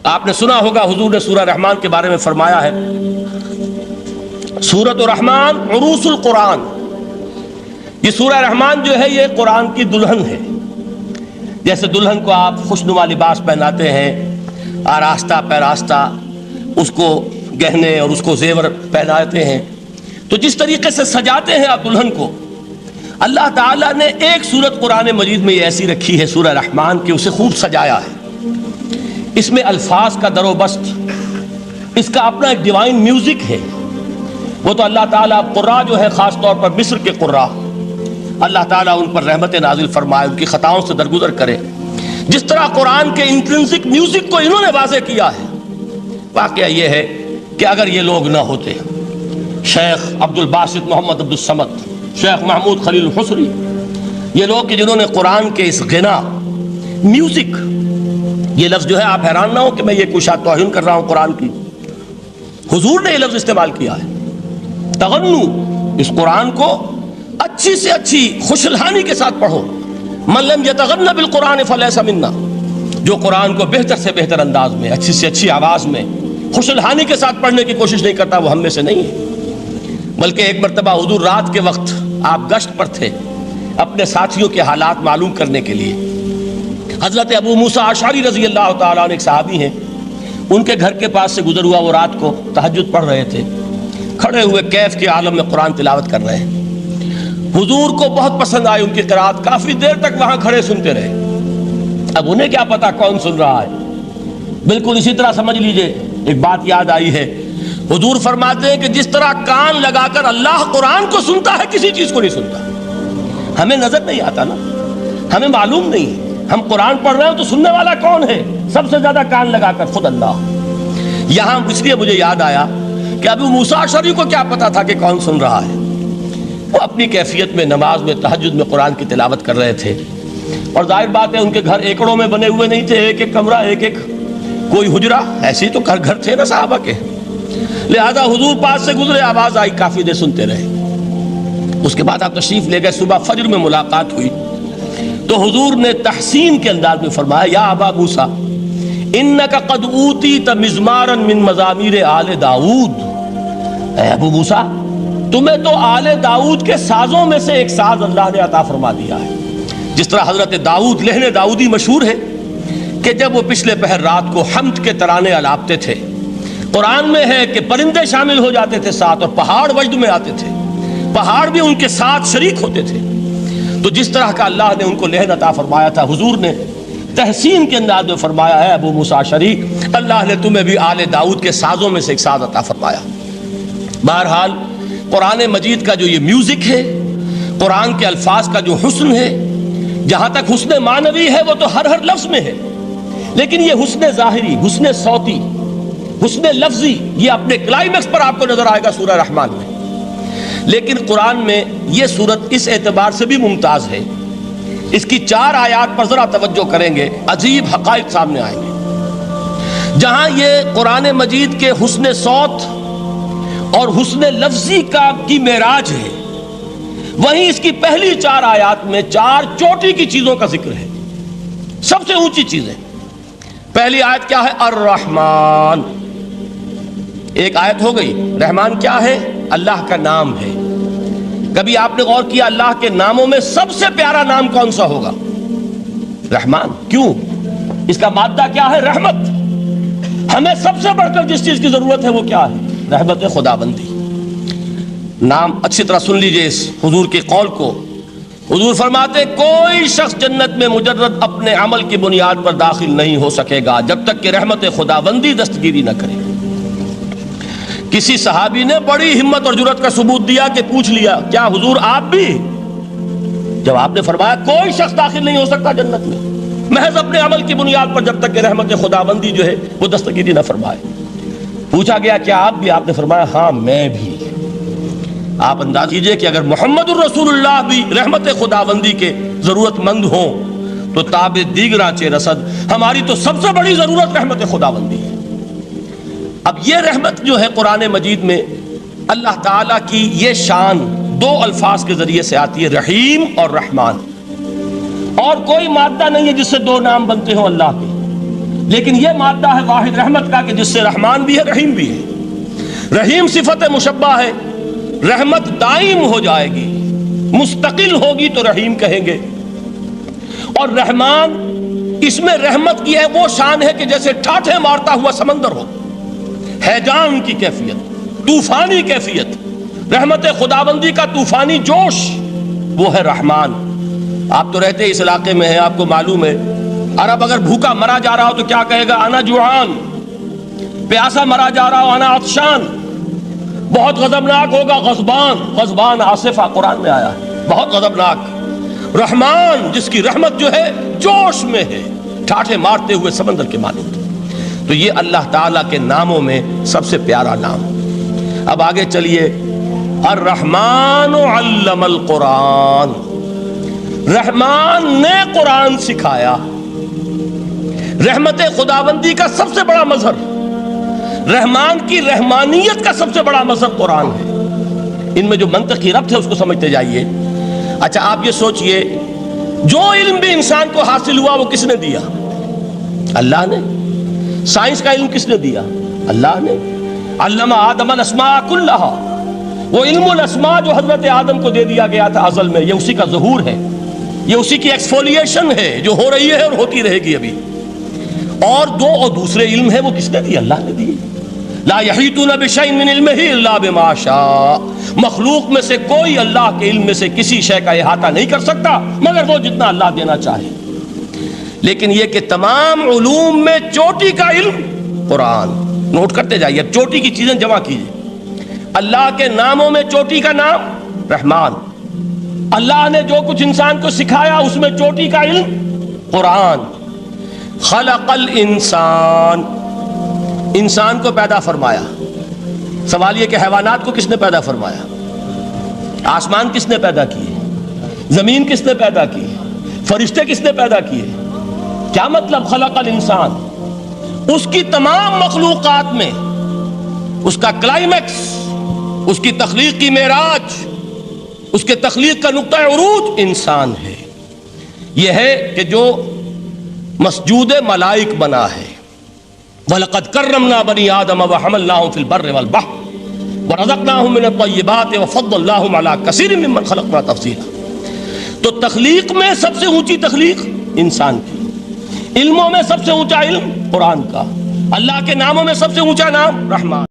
آپ نے سنا ہوگا حضور نے سورہ رحمان کے بارے میں فرمایا ہے، سورۃ الرحمان عروس القرآن، یہ سورہ رحمان جو ہے یہ قرآن کی دلہن ہے۔ جیسے دلہن کو آپ خوشنما لباس پہناتے ہیں، آراستہ پیراستہ اس کو گہنے اور اس کو زیور پہناتے ہیں، تو جس طریقے سے سجاتے ہیں آپ دلہن کو، اللہ تعالیٰ نے ایک سورت قرآن مجید میں یہ ایسی رکھی ہے سورہ رحمان کہ اسے خوب سجایا ہے۔ اس میں الفاظ کا در و بست، اس کا اپنا ایک ڈیوائن میوزک ہے۔ وہ تو اللہ تعالیٰ قراء جو ہے خاص طور پر مصر کے قراء، اللہ تعالیٰ ان پر رحمت نازل فرمائے، ان کی خطاؤں سے درگزر کرے۔ جس طرح قرآن کے انٹرنسک میوزک کو انہوں نے واضح کیا ہے، واقعہ یہ ہے کہ اگر یہ لوگ نہ ہوتے، شیخ عبد الباسط محمد عبد الصمد، شیخ محمود خلیل الحصری، یہ لوگ کہ جنہوں نے قرآن کے اس غنا میوزک، یہ لفظ جو ہے آپ حیران نہ ہو کہ میں یہ کوئی شاید توہین کر رہا ہوں قرآن کی، حضور نے یہ لفظ استعمال کیا ہے، تغنو، اس قرآن کو اچھی سے اچھی خوشلحانی کے ساتھ پڑھو۔ من لم یتغن بالقرآن فلیس منا، جو قرآن کو بہتر سے بہتر انداز میں، اچھی سے اچھی آواز میں، خوشلحانی کے ساتھ پڑھنے کی کوشش نہیں کرتا، وہ ہم میں سے نہیں ہے۔ بلکہ ایک مرتبہ حضور رات کے وقت آپ گشت پر تھے اپنے ساتھیوں کے حالات معلوم کرنے کے لیے۔ حضرت ابو موسیٰ اشعری رضی اللہ تعالیٰ عنہ ایک صحابی ہیں، ان کے گھر کے پاس سے گزر ہوا، وہ رات کو تہجد پڑھ رہے تھے، کھڑے ہوئے کیف کے عالم میں قرآن تلاوت کر رہے ہیں۔ حضور کو بہت پسند آئی ان کی قرات، کافی دیر تک وہاں کھڑے سنتے رہے۔ اب انہیں کیا پتا کون سن رہا ہے، بالکل اسی طرح سمجھ لیجئے ایک بات یاد آئی ہے، حضور فرماتے ہیں کہ جس طرح کان لگا کر اللہ قرآن کو سنتا ہے، کسی چیز کو نہیں سنتا۔ ہمیں نظر نہیں آتا نا، ہمیں معلوم نہیں ہے، ہم قرآن پڑھ رہے ہیں تو سننے والا کون ہے؟ سب سے زیادہ کان لگا کر خود اللہ۔ یہاں اس لیے مجھے یاد آیا کہ ابو موسیٰ اشعری کو کیا پتا تھا کہ کون سن رہا ہے، وہ اپنی کیفیت میں نماز میں تہجد میں قرآن کی تلاوت کر رہے تھے، اور ظاہر بات ہے ان کے گھر ایکڑوں میں بنے ہوئے نہیں تھے، ایک ایک کمرہ، ایک ایک کوئی حجرہ، ایسے ہی تو گھر تھے نا صحابہ کے، لہذا حضور پاس سے گزرے، آواز آئی، کافی دیر سنتے رہے۔ اس کے بعد آپ تشریف لے گئے، صبح فجر میں ملاقات ہوئی تو حضور نے تحسین کے انداز میں فرمایا، یا ابا موسیٰ انک قد اوتیت مزمارا من مزامیر آل داؤد، اے ابو موسیٰ تمہیں تو آل داؤد کے سازوں میں سے ایک ساز اللہ نے عطا فرما دیا ہے۔ جس طرح حضرت داؤد، لہن داؤدی مشہور ہے کہ جب وہ پچھلے پہر رات کو حمد کے ترانے الاپتے تھے، قرآن میں ہے کہ پرندے شامل ہو جاتے تھے ساتھ، اور پہاڑ وجد میں آتے تھے، پہاڑ بھی ان کے ساتھ شریک ہوتے تھے۔ تو جس طرح کا اللہ نے ان کو لہن عطا فرمایا تھا، حضور نے تحسین کے انداز میں فرمایا ہے، ابو موسیٰ اشعری اللہ نے تمہیں بھی آل داؤد کے سازوں میں سے ایک ساز عطا فرمایا۔ بہرحال قرآن مجید کا جو یہ میوزک ہے، قرآن کے الفاظ کا جو حسن ہے، جہاں تک حسن معنوی ہے وہ تو ہر لفظ میں ہے، لیکن یہ حسن ظاہری، حسن صوتی، حسن لفظی، یہ اپنے کلائمیکس پر آپ کو نظر آئے گا سورہ رحمان میں۔ لیکن قرآن میں یہ سورت اس اعتبار سے بھی ممتاز ہے، اس کی 4 آیات پر ذرا توجہ کریں گے، عجیب حقائق سامنے آئیں گے۔ جہاں یہ قرآن مجید کے حسن صوت اور حسن لفظی کی معراج ہے، وہیں اس کی پہلی 4 آیات میں 4 چوٹی کی چیزوں کا ذکر ہے، سب سے اونچی چیزیں۔ پہلی آیت کیا ہے؟ الرحمن، ایک آیت ہو گئی۔ رحمان کیا ہے؟ اللہ کا نام ہے۔ کبھی آپ نے غور کیا اللہ کے ناموں میں سب سے پیارا نام کون سا ہوگا؟ رحمان۔ کیوں؟ اس کا مادہ کیا ہے؟ رحمت۔ ہمیں سب سے بڑھ کر جس چیز کی ضرورت ہے وہ کیا ہے؟ رحمت خداوندی۔ نام اچھی طرح سن لیجئے اس حضور کے قول کو۔ حضور فرماتے کوئی شخص جنت میں مجرد اپنے عمل کی بنیاد پر داخل نہیں ہو سکے گا جب تک کہ رحمت خداوندی دستگیری نہ کرے۔ کسی صحابی نے بڑی ہمت اور جرأت کا ثبوت دیا کہ پوچھ لیا، کیا حضور آپ بھی؟ جب آپ نے فرمایا کوئی شخص داخل نہیں ہو سکتا جنت میں محض اپنے عمل کی بنیاد پر جب تک کہ رحمت خداوندی جو ہے وہ دستگیری نہ فرمائے۔ پوچھا گیا کیا آپ بھی؟ آپ نے فرمایا ہاں میں بھی۔ آپ انداز کیجئے کہ اگر محمد الرسول اللہ بھی رحمت خداوندی کے ضرورت مند ہوں تو تاب دیگراں چے رسد، ہماری تو سب سے بڑی ضرورت رحمت خداوندی ہے۔ اب یہ رحمت جو ہے قرآن مجید میں اللہ تعالیٰ کی یہ شان 2 الفاظ کے ذریعے سے آتی ہے، رحیم اور رحمان، اور کوئی مادہ نہیں ہے جس سے 2 نام بنتے ہوں اللہ کے۔ لیکن یہ مادہ ہے واحد رحمت کا کہ جس سے رحمان بھی ہے رحیم بھی ہے۔ رحیم صفت مشبہ ہے، رحمت دائم ہو جائے گی، مستقل ہوگی تو رحیم کہیں گے، اور رحمان اس میں رحمت کی ہے وہ شان ہے کہ جیسے ٹھاٹھے مارتا ہوا سمندر ہو، ہیجان کی کیفیت، طوفانی کیفیت، رحمت خداوندی کا طوفانی جوش، وہ ہے رحمان۔ آپ تو رہتے اس علاقے میں ہیں، آپ کو معلوم ہے عرب اگر بھوکا مرا جا رہا ہو تو کیا کہے گا؟ انا جوعان۔ پیاسا مرا جا رہا ہو انا عطشان۔ بہت غضبناک ہوگا غضبان، غضبان آصفہ قرآن میں آیا ہے، بہت غضبناک۔ رحمان جس کی رحمت جو ہے جوش میں ہے، ٹھاٹھے مارتے ہوئے سمندر کے مانند۔ تو یہ اللہ تعالیٰ کے ناموں میں سب سے پیارا نام۔ اب آگے چلیے، الرحمن علم القرآن، رحمان نے قرآن سکھایا۔ رحمت خداوندی کا سب سے بڑا مظہر، رحمان کی رحمانیت کا سب سے بڑا مظہر قرآن ہے۔ ان میں جو منطقی ربط ہے اس کو سمجھتے جائیے۔ اچھا آپ یہ سوچئے، جو علم بھی انسان کو حاصل ہوا وہ کس نے دیا؟ اللہ نے۔ سائنس کا علم کس نے دیا؟ اللہ نے۔ علم آدم الاسماء کلہا، وہ علم الاسماء جو حضرت آدم کو دے دیا گیا تھا ازل میں، یہ اسی کا ظہور ہے، یہ اسی کی ایکسفولیشن ہے جو ہو رہی ہے اور ہوتی رہے گی ابھی۔ اور دوسرے علم ہے وہ کس نے دیے؟ اللہ نے دیے۔ لا یحیطون بشیء من علمہ الا بما شاء، مخلوق میں سے کوئی اللہ کے علم میں سے کسی شے کا احاطہ نہیں کر سکتا مگر وہ جتنا اللہ دینا چاہے۔ لیکن یہ کہ تمام علوم میں چوٹی کا علم قرآن، نوٹ کرتے جائیے، اب چوٹی کی چیزیں جمع کیجیے۔ اللہ کے ناموں میں چوٹی کا نام رحمان، اللہ نے جو کچھ انسان کو سکھایا اس میں چوٹی کا علم قرآن۔ خلق الانسان، انسان کو پیدا فرمایا۔ سوال یہ کہ حیوانات کو کس نے پیدا فرمایا؟ آسمان کس نے پیدا کیے؟ زمین کس نے پیدا کی؟ فرشتے کس نے پیدا کیے؟ کیا مطلب خلق الانسان؟ اس کی تمام مخلوقات میں اس کا کلائمیکس، اس کی تخلیق کی معراج، اس کے تخلیق کا نقطہ عروج انسان ہے۔ یہ ہے کہ جو مسجود ملائک بنا ہے۔ وَلَقَدْ كَرَّمْنَا بَنِي آدَمَ وَحَمَلْنَاهُمْ فِي الْبَرِّ وَالْبَحْرِ وَرَزَقْنَاهُمْ مِنَ الطَّيِّبَاتِ وَفَضَّلْنَاهُمْ عَلَى كَثِيرٍ مِّمَّنْ خَلَقْنَا تَفْضِيلًا۔ تو تخلیق میں سب سے اونچی تخلیق انسان کی، علموں میں سب سے اونچا علم قرآن کا، اللہ کے ناموں میں سب سے اونچا نام رحمان۔